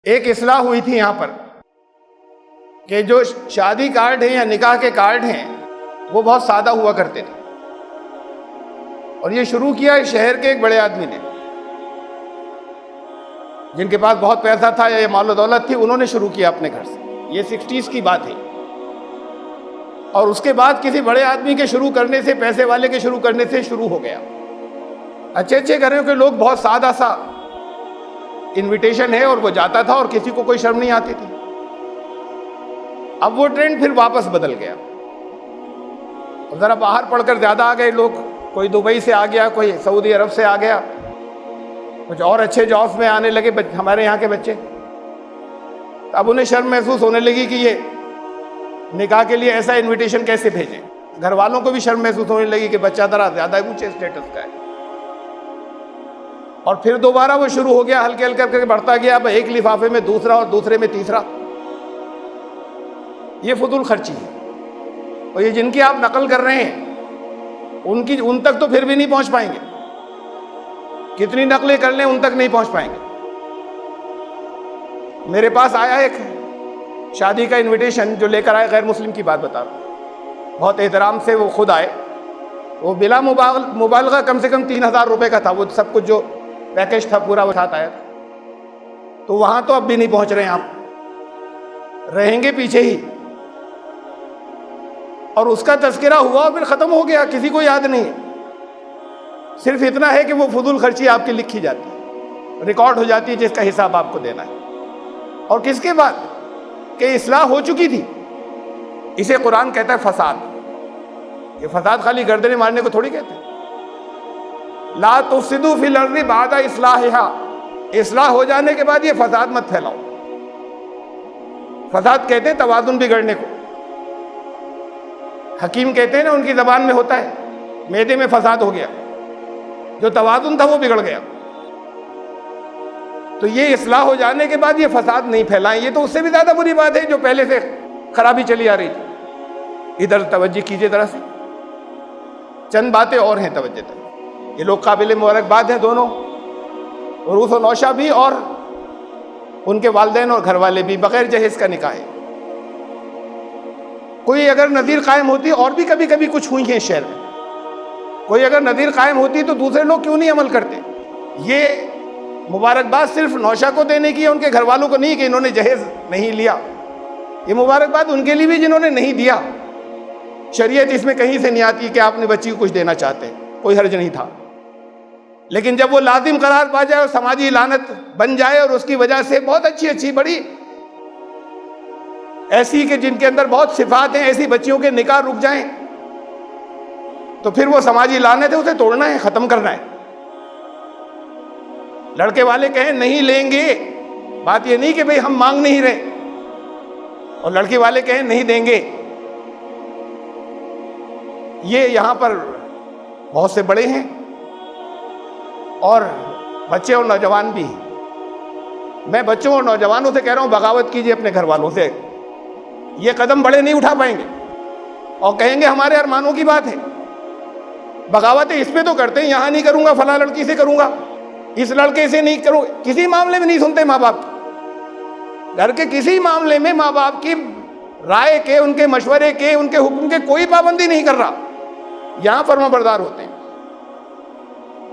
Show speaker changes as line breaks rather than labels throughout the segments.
ایک اصلاح ہوئی تھی یہاں پر کہ جو شادی کارڈ ہیں یا نکاح کے کارڈ ہیں وہ بہت سادہ ہوا کرتے تھے، اور یہ شروع کیا اس شہر کے ایک بڑے آدمی نے، جن کے پاس بہت پیسہ تھا یا مال و دولت تھی، انہوں نے شروع کیا اپنے گھر سے۔ یہ 60s کی بات ہے، اور اس کے بعد کسی بڑے آدمی کے شروع کرنے سے، پیسے والے کے شروع کرنے سے شروع ہو گیا۔ اچھے اچھے گھروں کے لوگ بہت سادہ سا انویٹیشن ہے اور وہ جاتا تھا اور کسی کو کوئی شرم نہیں آتی تھی۔ اب وہ ٹرینڈ پھر واپس بدل گیا، اور ذرا باہر پڑھ کر زیادہ آ گئے لوگ، کوئی دبئی سے آ گیا، کوئی سعودی عرب سے آ گیا، کچھ اور اچھے جابس میں آنے لگے ہمارے یہاں کے بچے۔ اب انہیں شرم محسوس ہونے لگی کہ یہ نکاح کے لیے ایسا انویٹیشن کیسے بھیجیں۔ گھر والوں کو بھی شرم محسوس ہونے لگی کہ بچہ ذرا زیادہ اونچے اسٹیٹس کا ہے، اور پھر دوبارہ وہ شروع ہو گیا، ہلکے ہلکے کر کے بڑھتا گیا۔ اب ایک لفافے میں دوسرا اور دوسرے میں تیسرا۔ یہ فضول خرچی ہے، اور یہ جن کی آپ نقل کر رہے ہیں ان تک تو پھر بھی نہیں پہنچ پائیں گے، کتنی نقلیں کر لیں ان تک نہیں پہنچ پائیں گے۔ میرے پاس آیا ایک شادی کا انویٹیشن جو لے کر آئے، غیر مسلم کی بات بتا رہا ہوں، بہت احترام سے وہ خود آئے، وہ بلا مبالغہ کم سے کم 3000 روپے کا تھا، وہ سب کچھ جو پیکج تھا پورا وہ ساتھ آیا تھا۔ تو وہاں تو اب بھی نہیں پہنچ رہے ہیں، آپ رہیں گے پیچھے ہی۔ اور اس کا تذکرہ ہوا اور پھر ختم ہو گیا، کسی کو یاد نہیں۔ صرف اتنا ہے کہ وہ فضول خرچی آپ کی لکھی جاتی ہے، ریکارڈ ہو جاتی ہے، جس کا حساب آپ کو دینا ہے۔ اور کس کے بعد کہ اصلاح ہو چکی تھی۔ اسے قرآن کہتا ہے فساد۔ یہ فساد خالی گردنیں مارنے کو تھوڑی کہتے ہیں۔ لا تفسدوا فی الارض بعد اصلاحها، اصلاح ہو جانے کے بعد یہ فساد مت پھیلاؤ۔ فساد کہتے ہیں توازن بگڑنے کو۔ حکیم کہتے ہیں نا، ان کی زبان میں ہوتا ہے، معدے میں فساد ہو گیا، جو توازن تھا وہ بگڑ گیا۔ تو یہ اصلاح ہو جانے کے بعد یہ فساد نہیں پھیلائیں، یہ تو اس سے بھی زیادہ بری بات ہے جو پہلے سے خرابی چلی آ رہی تھی۔ ادھر توجہ کیجئے ذرا سی، چند باتیں اور ہیں توجہ تک۔ یہ لوگ قابل مبارکباد ہیں دونوں، عروس و نوشہ بھی اور ان کے والدین اور گھر والے بھی، بغیر جہیز کا نکاح ہے۔ کوئی اگر نظیر قائم ہوتی، اور بھی کبھی کبھی کچھ ہوئی ہیں شہر میں، کوئی اگر نظیر قائم ہوتی تو دوسرے لوگ کیوں نہیں عمل کرتے؟ یہ مبارکباد صرف نوشہ کو دینے کی ہے، ان کے گھر والوں کو نہیں کہ انہوں نے جہیز نہیں لیا۔ یہ مبارکباد ان کے لیے بھی جنہوں نے نہیں دیا۔ شریعت اس میں کہیں سے نہیں آتی کہ آپ نے بچی کو کچھ دینا چاہتے، کوئی حرج نہیں تھا۔ لیکن جب وہ لازم قرار پا جائے اور سماجی لعنت بن جائے، اور اس کی وجہ سے بہت اچھی بڑی ایسی کہ جن کے اندر بہت صفات ہیں، ایسی بچیوں کے نکاح رک جائیں، تو پھر وہ سماجی لعنت ہے، اسے توڑنا ہے، ختم کرنا ہے۔ لڑکے والے کہیں نہیں لیں گے، بات یہ نہیں کہ بھئی ہم مانگ نہیں رہے، اور لڑکی والے کہیں نہیں دیں گے۔ یہ یہاں پر بہت سے بڑے ہیں اور بچے اور نوجوان بھی ہیں۔ میں بچوں اور نوجوانوں سے کہہ رہا ہوں، بغاوت کیجئے اپنے گھر والوں سے۔ یہ قدم بڑے نہیں اٹھا پائیں گے اور کہیں گے ہمارے ارمانوں کی بات ہے۔ بغاوتیں اس پہ تو کرتے ہیں، یہاں نہیں کروں گا، فلاں لڑکی سے کروں گا، اس لڑکے سے نہیں کروں، کسی معاملے میں نہیں سنتے ماں باپ کی۔ گھر کے کسی معاملے میں ماں باپ کی رائے کے، ان کے مشورے کے، ان کے حکم کے کوئی پابندی نہیں کر رہا، یہاں فرما بردار ہوتے ہیں۔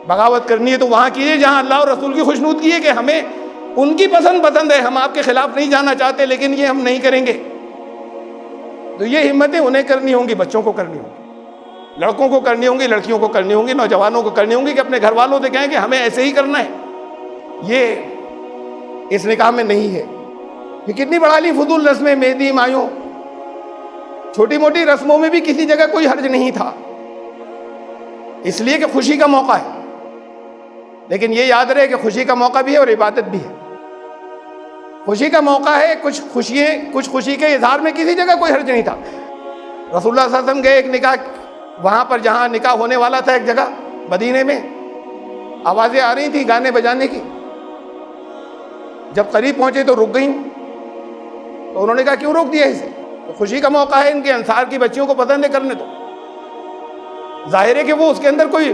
بغاوت کرنی ہے تو وہاں کیجیے جہاں اللہ اور رسول کی خوشنودگی ہے، کہ ہمیں ان کی پسند ہے، ہم آپ کے خلاف نہیں جانا چاہتے، لیکن یہ ہم نہیں کریں گے۔ تو یہ ہمتیں انہیں کرنی ہوں گی، بچوں کو کرنی ہوں گی، لڑکوں کو کرنی ہوں گی، لڑکیوں کو کرنی ہوں گی، نوجوانوں کو کرنی ہوں گی، کہ اپنے گھر والوں سے کہیں کہ ہمیں ایسے ہی کرنا ہے۔ یہ اس نکاح میں نہیں ہے۔ یہ کتنی بڑا لی فضول رسمیں، مہندی مایوں، چھوٹی موٹی رسموں میں بھی کسی جگہ کوئی حرج نہیں تھا، اس لیے کہ خوشی کا موقع ہے۔ لیکن یہ یاد رہے کہ خوشی کا موقع بھی ہے اور عبادت بھی ہے۔ خوشی کا موقع ہے، کچھ خوشی کے اظہار میں کسی جگہ کوئی حرج نہیں تھا۔ رسول اللہ صلی اللہ علیہ وسلم گئے ایک نکاح، وہاں پر جہاں نکاح ہونے والا تھا ایک جگہ مدینے میں، آوازیں آ رہی تھیں گانے بجانے کی۔ جب قریب پہنچے تو رک گئیں، تو انہوں نے کہا کیوں روک دیا اسے؟ تو خوشی کا موقع ہے، ان کے انصار کی بچیوں کو پسند ہے، کرنے تو۔ ظاہر ہے کہ وہ اس کے اندر کوئی